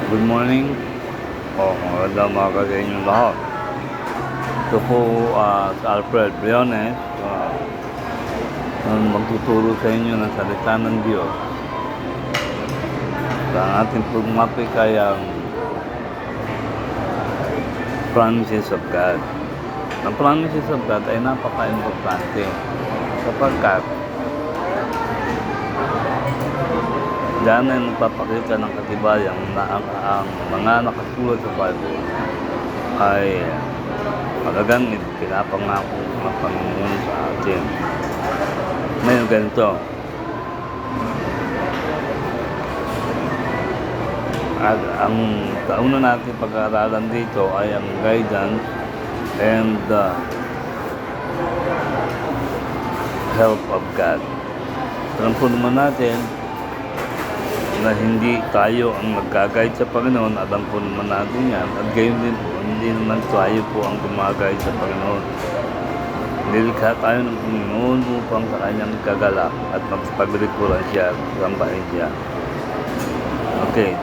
Good morning. Magandang umaga sa inyong lahat. Ito po si Alfred Briones, magtuturo sa inyo ng salita ng Diyos. Ang ating pong topic ay ang promises of God. Ang promises of God ay napaka-importante sapagkat diyan ay magpapakita ng katibayan na ang mga nakasulat sa Bible ay talagang pinapangako ng Panginoon sa atin. Ngayon ganito, at ang kauna natin pag-aaralan dito ay ang guidance and help of God. Alam po naman natin na hindi tayo ang nag-guide sa Panginoon, alam po naman natin yan, at gayon din po, hindi naman tayo po ang gumagayad sa Panginoon. Nilikha tayo ng Panginoon upang sa kanyang kagalak at magpaglikuran siya, sambahin siya. Okay,